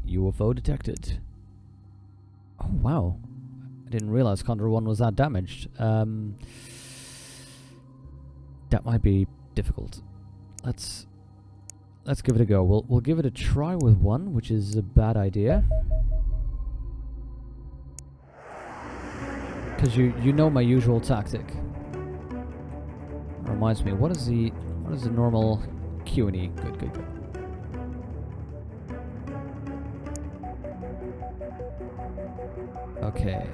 UFO detected. Oh, wow. I didn't realize Condor 1 was that damaged. That might be difficult. Let's give it a go. We'll give it a try with 1, which is a bad idea. Because you know my usual tactic. Reminds me, what is the normal Q&E? Good. Okay.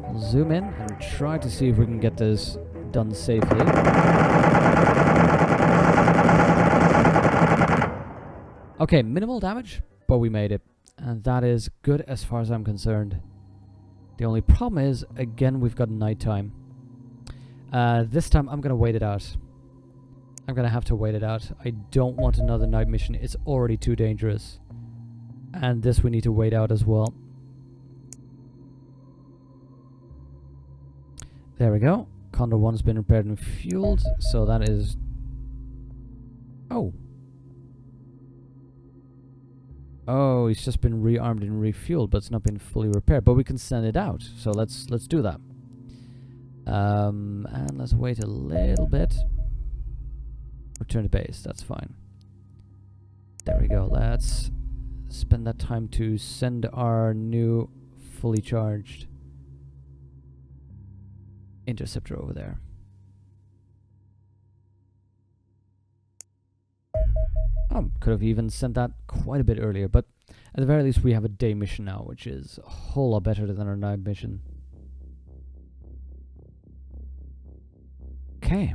We'll zoom in and try to see if we can get this done safely. Okay, minimal damage, but we made it. And that is good as far as I'm concerned. The only problem is, again, we've got nighttime. This time I'm gonna wait it out. I'm gonna have to wait it out. I don't want another night mission. It's already too dangerous. And this we need to wait out as well. There we go. Condor 1's been repaired and fueled, so that is... Oh. Oh, he's just been rearmed and refueled, but it's not been fully repaired. But we can send it out, so let's do that. And let's wait a little bit. Return to base, that's fine. There we go. Let's spend that time to send our new fully charged interceptor over there. Could have even sent that quite a bit earlier, but at the very least we have a day mission now, which is a whole lot better than our night mission. Okay.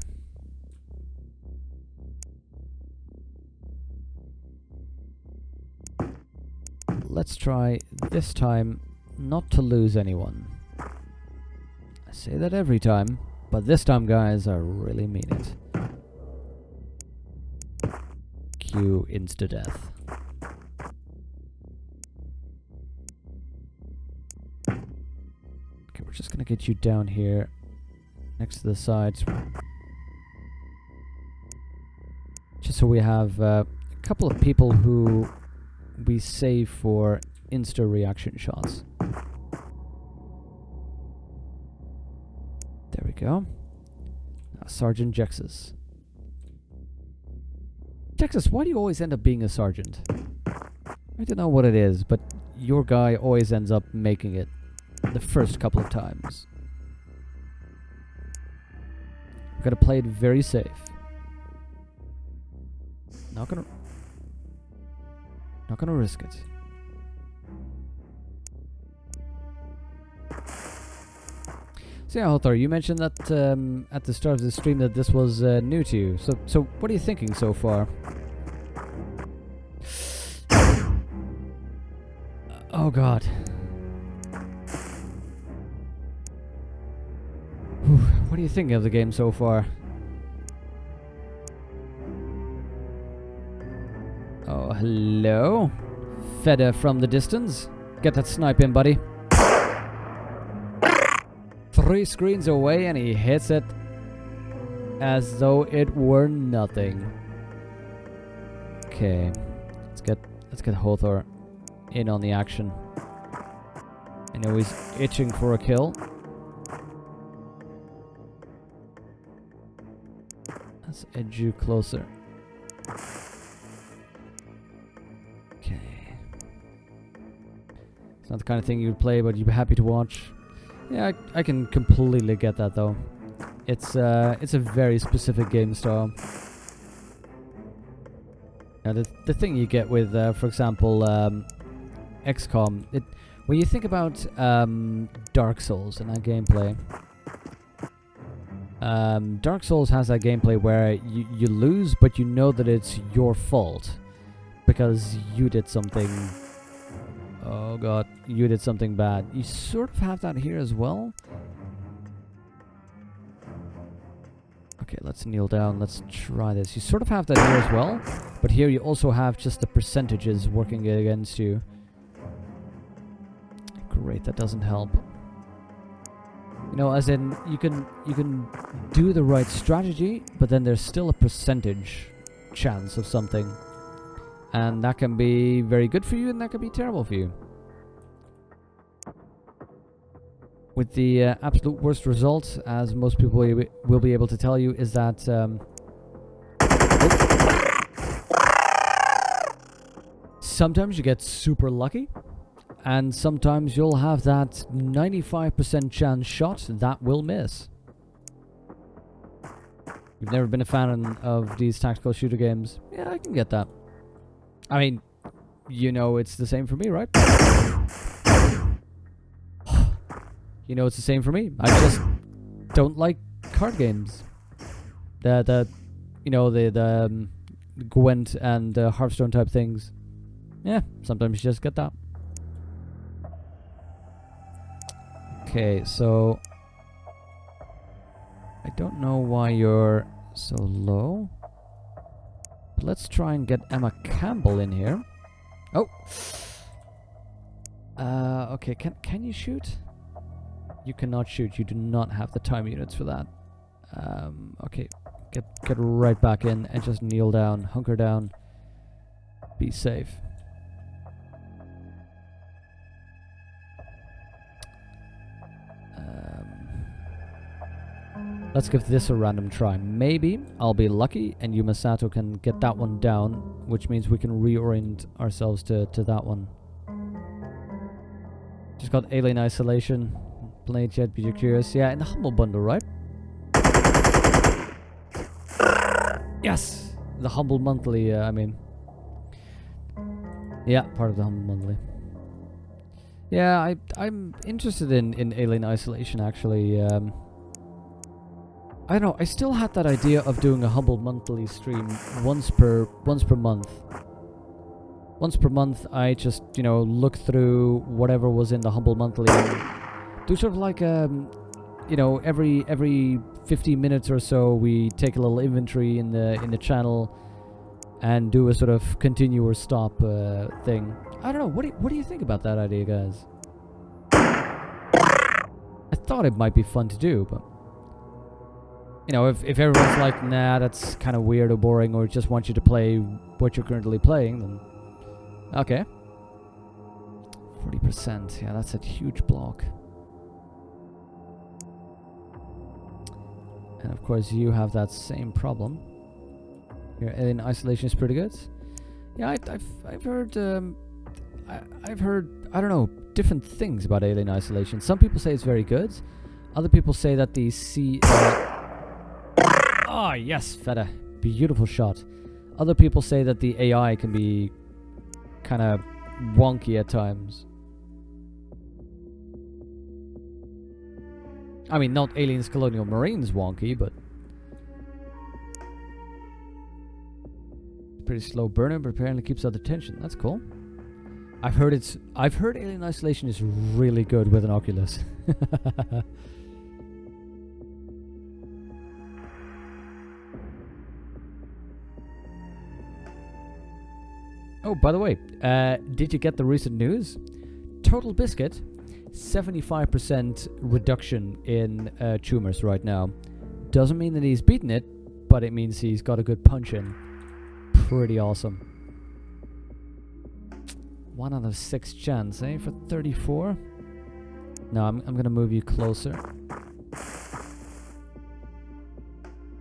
Let's try this time not to lose anyone. I say that every time, but this time, guys, I really mean it. Q insta-death. Okay, we're just gonna get you down here next to the sides. Just so we have a couple of people who we save for insta-reaction shots. There we go. Now, Sergeant Jexus. Jexus, why do you always end up being a sergeant? I don't know what it is, but your guy always ends up making it the first couple of times. We've got to play it very safe. Not gonna risk it. So yeah, Hothar, you mentioned that at the start of the stream that this was new to you. So what are you thinking so far? Oh God. What are you thinking of the game so far? Oh, hello? Feda from the distance. Get that snipe in, buddy. 3 screens away and he hits it as though it were nothing. Okay. Let's get Hothar in on the action. I know he's itching for a kill. Let's edge you closer. Okay. It's not the kind of thing you'd play, but you'd be happy to watch. Yeah, I can completely get that though. It's a very specific game style. Now the thing you get with, for example, XCOM, when you think about Dark Souls and that gameplay, Dark Souls has that gameplay where you lose, but you know that it's your fault because you did something. Oh God, you did something bad. You sort of have that here as well. Okay, let's kneel down. Let's try this. You sort of have that here as well, but here you also have just the percentages working against you. Great, that doesn't help. You know, as in you can do the right strategy, but then there's still a percentage chance of something. And that can be very good for you, and that can be terrible for you. With the absolute worst result, as most people will be able to tell you, is that sometimes you get super lucky, and sometimes you'll have that 95% chance shot that will miss. You've never been a fan of these tactical shooter games? Yeah, I can get that. I mean, you know it's the same for me, right? You know it's the same for me. I just don't like card games. The Gwent and Hearthstone type things. Yeah, sometimes you just get that. Okay, so I don't know why you're so low. But let's try and get Emma Campbell in here. Oh. Okay, can you shoot? You cannot shoot. You do not have the time units for that. Okay, get right back in and just kneel down, hunker down, be safe. Let's give this a random try. Maybe I'll be lucky and Yuma Sato can get that one down, which means we can reorient ourselves to that one. Just got Alien Isolation. Played yet, but you're curious. Yeah, in the Humble Bundle, right? Yes! The Humble Monthly, I mean. Yeah, part of the Humble Monthly. Yeah, I'm interested in Alien Isolation, actually. I don't know, I still had that idea of doing a Humble Monthly stream once per month. Once per month, I just, you know, look through whatever was in the Humble Monthly and do sort of like, you know, every 15 minutes or so, we take a little inventory in the channel and do a sort of continue or stop thing. I don't know, what do you think about that idea, guys? I thought it might be fun to do, but you know, if everyone's like, nah, that's kind of weird or boring, or just want you to play what you're currently playing, then okay. 40%, yeah, that's a huge block. And of course, you have that same problem. Your Alien Isolation is pretty good. Yeah, I've heard I've heard, I don't know, different things about Alien Isolation. Some people say it's very good. Other people say that the oh yes, Feta, beautiful shot. Other people say that the AI can be kind of wonky at times. I mean, not Aliens Colonial Marines wonky, but pretty slow burner, but apparently keeps out the tension. That's cool. I've heard Alien Isolation is really good with an Oculus. Oh, by the way, did you get the recent news? Total Biscuit, 75% reduction in tumors right now. Doesn't mean that he's beaten it, but it means he's got a good punch in. Pretty awesome. 1 out of 6 chance, eh, for 34? No, I'm gonna move you closer.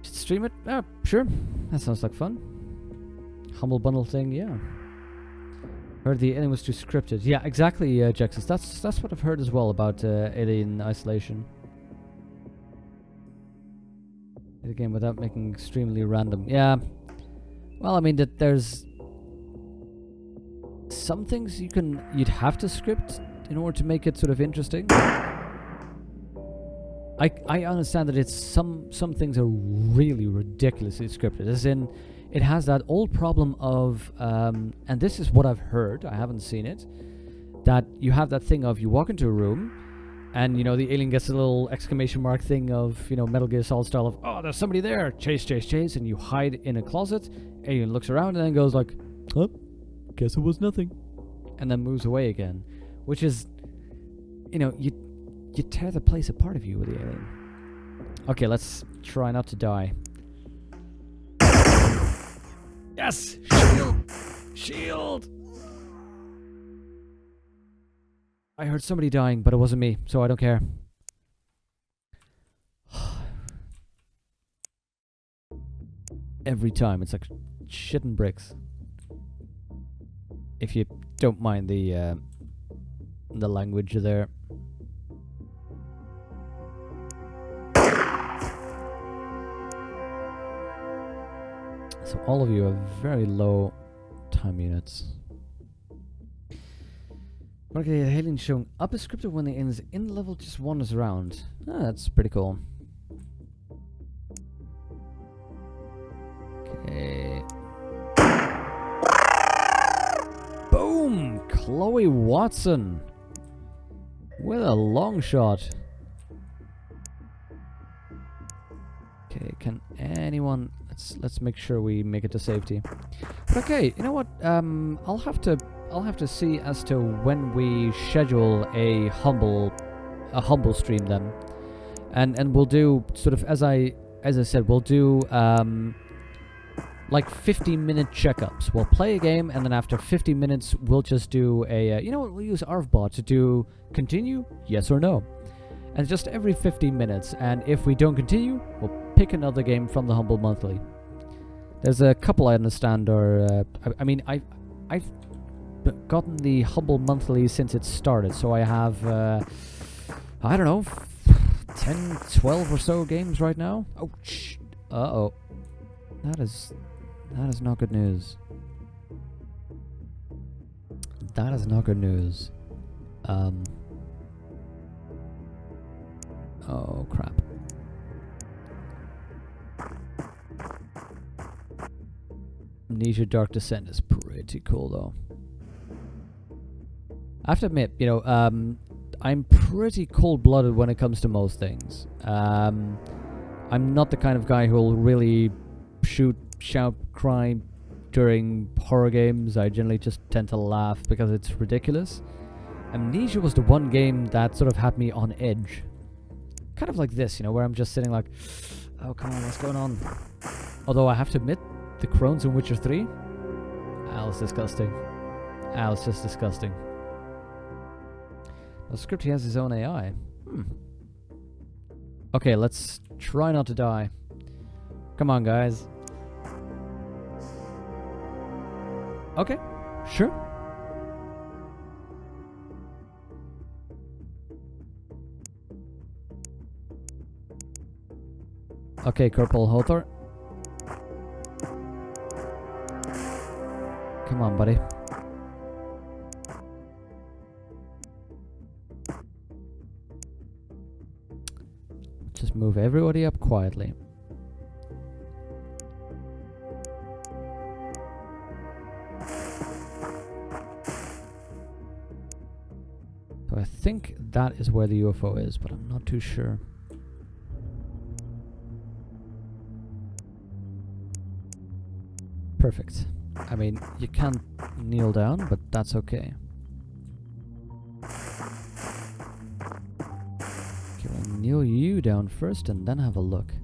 Stream it? Sure. That sounds like fun. Humble bundle thing, yeah. Heard the alien was too scripted. Yeah, exactly, Jaxus. That's what I've heard as well about Alien Isolation. Again, without making extremely random. Yeah. Well, I mean, that there's some things you'd have to script in order to make it sort of interesting. I understand that it's some things are really ridiculously scripted, as in it has that old problem of and this is what I've heard, I haven't seen it, that you have that thing of you walk into a room and, you know, the alien gets a little exclamation mark thing of, you know, Metal Gear Solid style of, oh, there's somebody there, chase, chase, chase, and you hide in a closet. Alien looks around and then goes like, oh, guess it was nothing, and then moves away again, which is, you know, you tear the place apart of you with the alien. Okay, let's try not to die. Yes! Shield! I heard somebody dying, but it wasn't me, so I don't care. Every time, it's like shitting bricks. If you don't mind the language there. So all of you have very low time units. Okay, Hailing showing up a scripted when the ends in the level just wanders around. Ah, that's pretty cool. Okay. Boom! Chloe Watson! With a long shot. Okay, can anyone... Let's make sure we make it to safety. But okay, you know what? I'll have to see as to when we schedule a humble stream then, and we'll do sort of as I said, we'll do like 15-minute checkups. We'll play a game, and then after 50 minutes, we'll just do a you know what? We'll use ARVBot to do continue, yes or no, and just every 15 minutes. And if we don't continue, we'll pick another game from the Humble Monthly. There's a couple I understand are I mean I've gotten the Humble Monthly since it started, so I have I don't know 10, 12 or so games right now. Oh, uh-oh. That is not good news. That is not good news. Oh crap. Amnesia Dark Descent is pretty cool though. I have to admit, you know, I'm pretty cold-blooded when it comes to most things. I'm not the kind of guy who will really shoot, shout, cry during horror games. I generally just tend to laugh because it's ridiculous. Amnesia was the one game that sort of had me on edge. Kind of like this, you know, where I'm just sitting like, oh, come on, what's going on? Although I have to admit, the crones in Witcher 3? It's disgusting. It's just disgusting. The script, he has his own AI. Okay, let's try not to die. Come on, guys. Okay, sure. Okay, Corporal Hothor. Come on, buddy. Just move everybody up quietly. So I think that is where the UFO is, but I'm not too sure. Perfect. I mean, you can't kneel down, but that's okay. Okay, we'll kneel you down first and then have a look.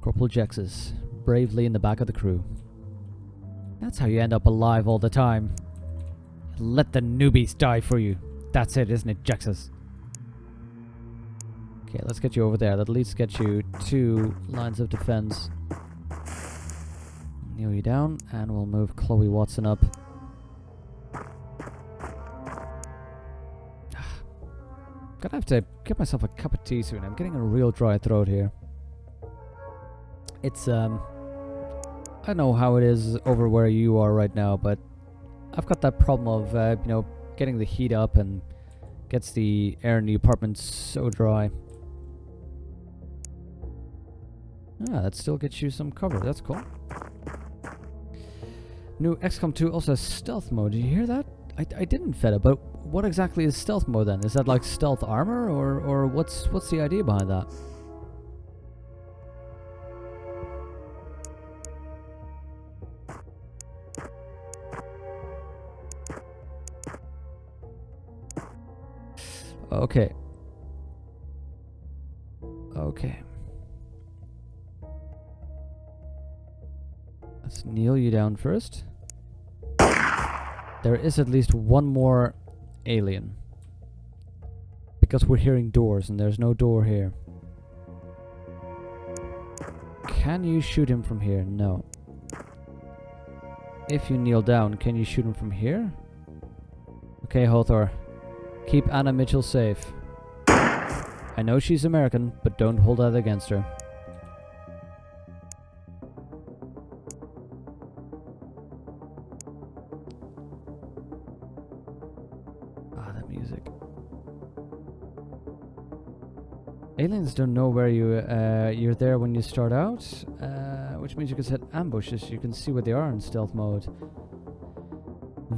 Corporal Jexus, bravely in the back of the crew. That's how you end up alive all the time. Let the newbies die for you. That's it, isn't it, Jexus? Okay, let's get you over there. That'll at least get you 2 lines of defense. Kneel you down, and we'll move Chloe Watson up. Gonna have to get myself a cup of tea soon. I'm getting a real dry throat here. It's, I don't know how it is over where you are right now, but I've got that problem of, you know, getting the heat up and gets the air in the apartment so dry. Ah, that still gets you some cover. That's cool. New XCOM 2 also has stealth mode. Did you hear that? I didn't, Feta, but what exactly is stealth mode then? Is that like stealth armor, or what's the idea behind that? Okay. Okay. I Let's kneel you down first. There is at least one more alien. Because we're hearing doors and there's no door here. Can you shoot him from here? No. If you kneel down, can you shoot him from here? Okay, Hothor. Keep Anna Mitchell safe. I know she's American, but don't hold that against her. Ah, that music. Aliens don't know where you're there when you start out, which means you can set ambushes. You can see where they are in stealth mode.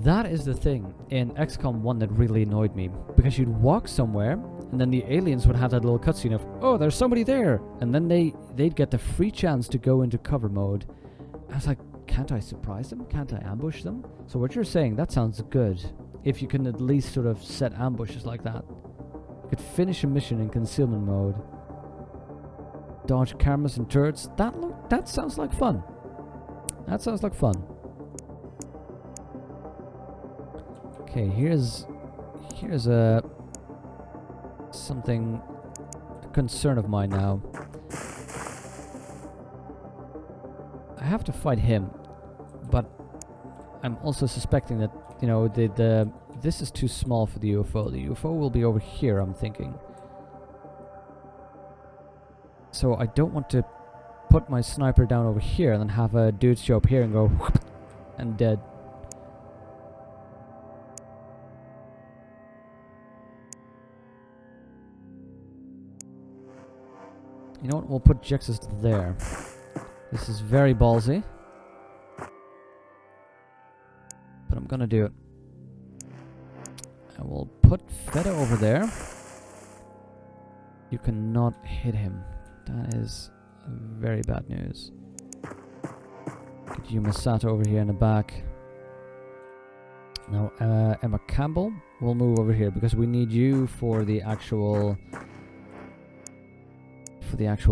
That is the thing in XCOM 1 that really annoyed me, because you'd walk somewhere and then the aliens would have that little cutscene of, oh, there's somebody there, and then they'd get the free chance to go into cover mode. I was like, can't I surprise them? Can't I ambush them? So what you're saying, that sounds good. If you can at least sort of set ambushes like that. You could finish a mission in concealment mode. Dodge cameras and turrets. That sounds like fun. That sounds like fun. Okay, here's a concern of mine now. I have to fight him, but I'm also suspecting that, you know, this is too small for the UFO. The UFO will be over here, I'm thinking. So I don't want to put my sniper down over here and then have a dude show up here and go whoop, and dead. You know what? We'll put Jexus there. This is very ballsy, but I'm gonna do it. I will put Feta over there. You cannot hit him. That is very bad news. Get you Masato over here in the back. Now, Emma Campbell will move over here because we need you for the actual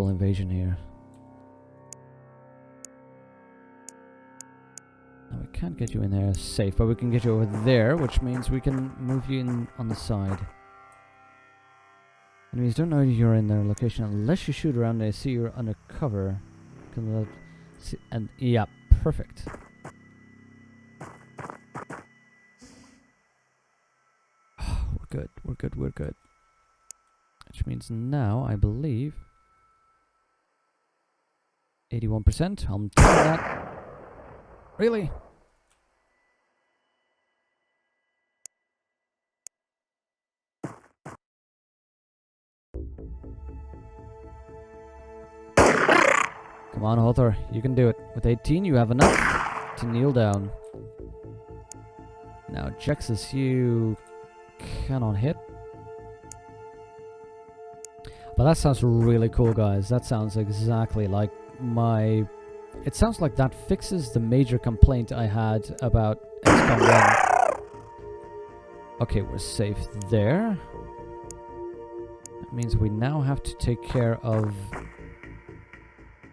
invasion here. Now we can't get you in there safe, but we can get you over there, which means we can move you in on the side. Enemies don't know you're in their location unless you shoot around and they see you're undercover. And yeah, perfect. Oh, we're good, we're good, we're good. Which means now, I believe, 81%. I'm taking that. Really? Come on, Hothor, you can do it. With 18, you have enough to kneel down. Now, Jexus, you cannot hit. But that sounds really cool, guys. That sounds exactly like my... It sounds like that fixes the major complaint I had about XCOM 1. Okay, we're safe there. That means we now have to take care of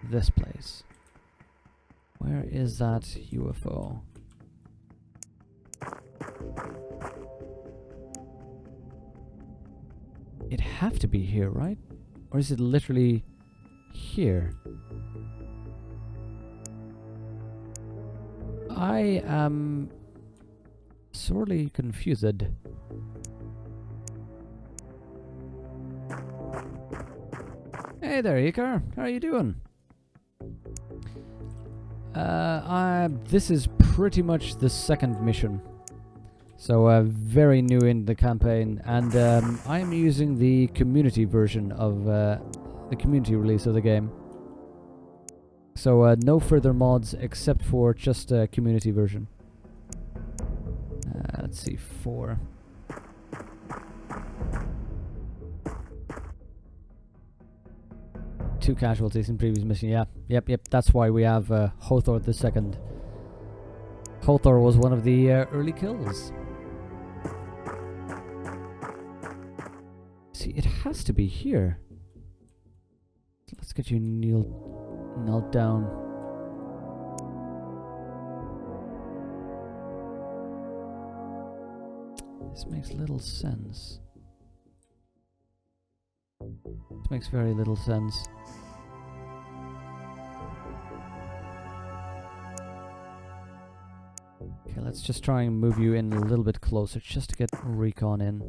this place. Where is that UFO? It'd have to be here, right? Or is it literally here? I am sorely confused. Hey there, Icar. How are you doing? This is pretty much the second mission. So, very new in the campaign. And I am using the community version of the community release of the game. So, no further mods except for just a community version. Let's see, 4. Two casualties in previous mission. Yeah, yep. That's why we have Hothor the second. Hothor was one of the early kills. See, it has to be here. Let's get you knelt down. This makes little sense. This makes very little sense. Okay, let's just try and move you in a little bit closer just to get recon in.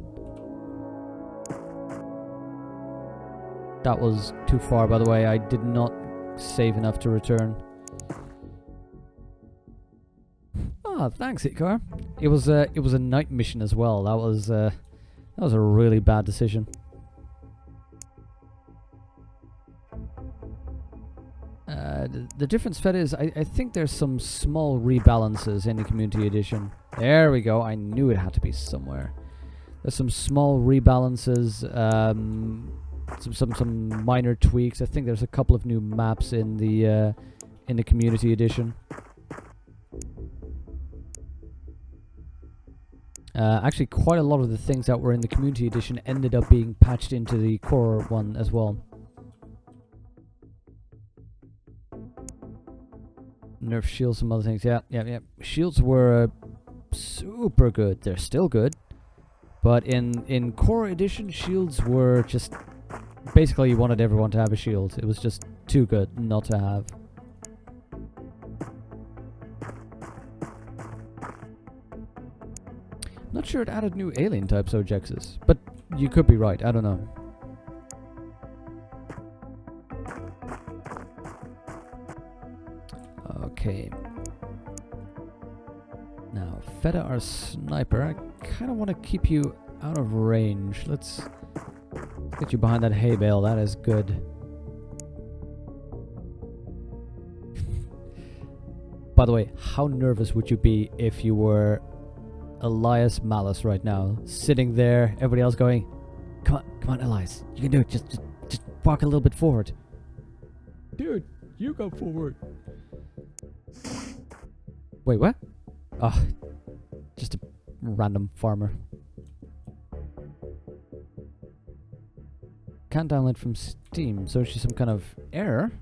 That was too far, by the way. I did not save enough to return. Ah, thanks, Ikar. It was a night mission as well. That was a really bad decision. The difference, Fed, is I think there's some small rebalances in the Community Edition. There we go. I knew it had to be somewhere. There's some small rebalances, some minor tweaks. I think there's a couple of new maps in the Community Edition. Actually, quite a lot of the things that were in the Community Edition ended up being patched into the core one as well. Nerf shields, some other things. Yeah. Shields were super good. They're still good. But in core edition, shields were just... Basically, you wanted everyone to have a shield. It was just too good not to have. Not sure it added new alien types OJXs, but you could be right. I don't know. Okay. Now, Feta, our sniper, I kind of want to keep you out of range. Let's get you behind that hay bale. That is good. By the way, how nervous would you be if you were Elias Malice right now, sitting there, everybody else going, come on, Elias, you can do it. Just walk a little bit forward. Dude, you go forward. Wait, what? Oh, just a random farmer. Can't download from Steam, so it's just some kind of error.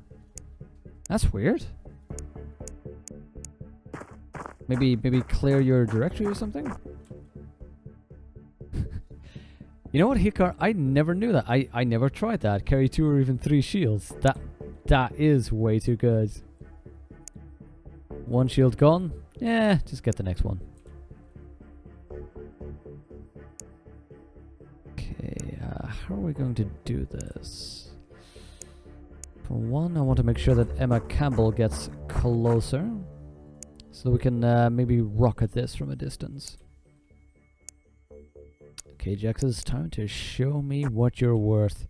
That's weird. Maybe clear your directory or something? You know what, Hikar? I never knew that. I never tried that. Carry 2 or even 3 shields. That is way too good. 1 shield gone? Yeah, just get the next one. Okay, how are we going to do this? For one, I want to make sure that Emma Campbell gets closer. So we can maybe rocket this from a distance. Okay, Jax, it's time to show me what you're worth.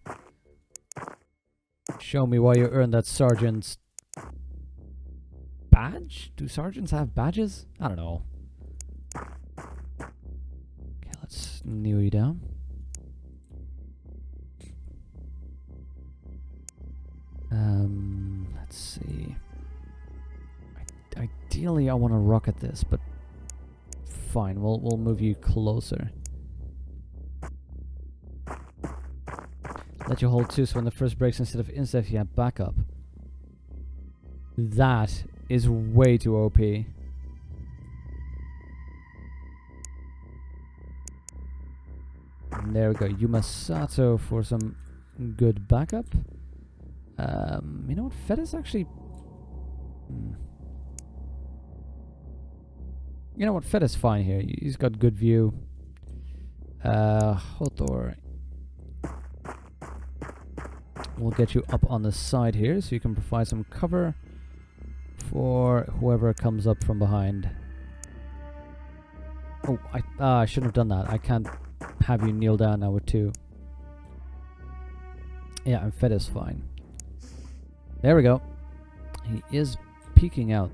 Show me why you earned that sergeant's badge? Do sergeants have badges? I don't know. Okay, let's kneel you down. Let's see. Ideally, I want to rocket this, but fine. We'll move you closer. Let you hold 2 so when the first breaks instead of insta you have backup. That is way too OP. And there we go. Yuma Sato for some good backup. You know what? Fed is actually... You know what? Fed is fine here. He's got good view. Hotor. We'll get you up on the side here so you can provide some cover for whoever comes up from behind. Oh, I shouldn't have done that. I can't have you kneel down now with 2. Yeah, and Fed is fine. There we go. He is peeking out.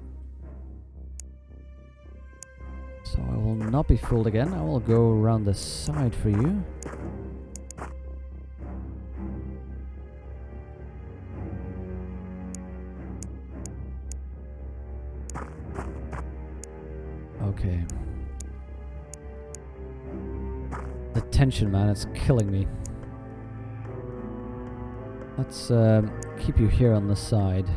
So I will not be fooled again. I will go around the side for you. Okay. The tension, man, it's killing me. Let's keep you here on the side.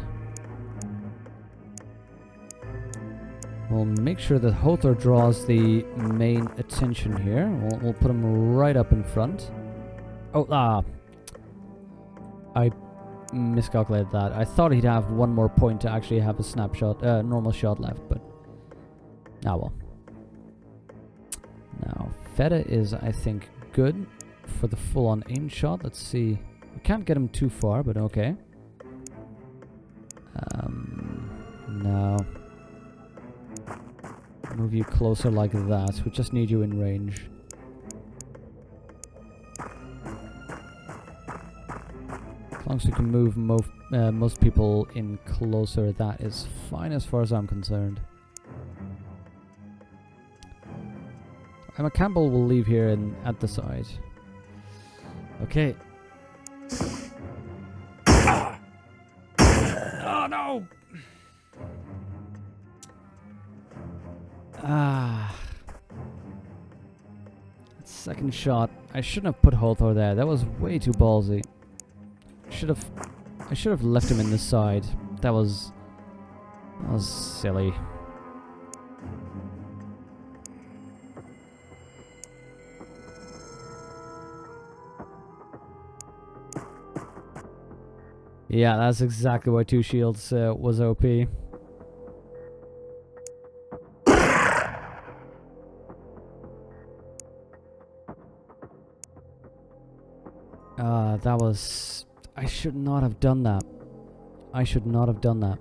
We'll make sure that Hothor draws the main attention here. We'll put him right up in front. Oh, I miscalculated that. I thought he'd have one more point to actually have a snapshot, normal shot left, but well. Now, Feta is, I think, good for the full-on aim shot. Let's see. We can't get him too far, but okay. No. Move you closer like that. We just need you in range. As long as we can move most people in closer, that is fine as far as I'm concerned. Emma Campbell will leave here at the side. Okay. Oh no! Second shot. I shouldn't have put Hothor there. That was way too ballsy. I should have left him in the side. That was silly. Yeah, that's exactly why 2 shields was OP. That was... I should not have done that. I should not have done that.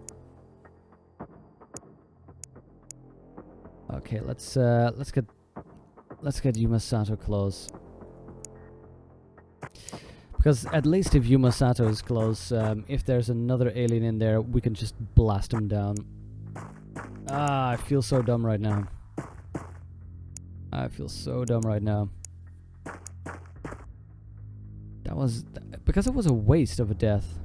Okay, let's get Yuma Sato close. Because at least if Yuma Sato is close, if there's another alien in there, we can just blast him down. I feel so dumb right now. I feel so dumb right now. That was... because it was a waste of a death.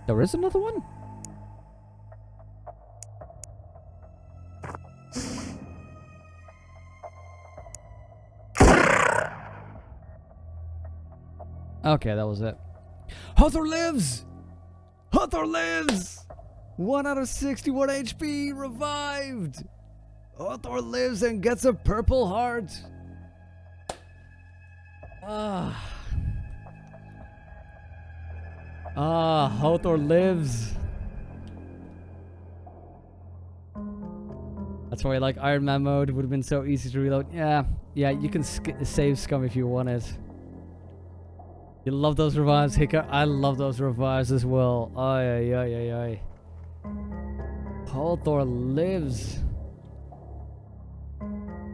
There is another one? Okay, that was it. Hothor lives! Hothor lives! 1 out of 61 HP, revived! Hothor lives and gets a purple heart. Hothor lives. That's why, like, Iron Man mode would have been so easy to reload. Yeah, you can save scum if you want it. You love those revives, Hika? I love those revives as well. Ay. Hothor lives.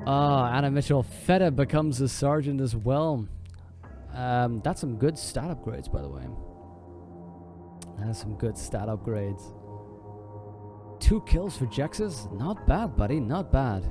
Anna Mitchell. Feta becomes a sergeant as well. That's some good stat upgrades, by the way. That's some good stat upgrades. 2 kills for Jexus? Not bad, buddy. Not bad.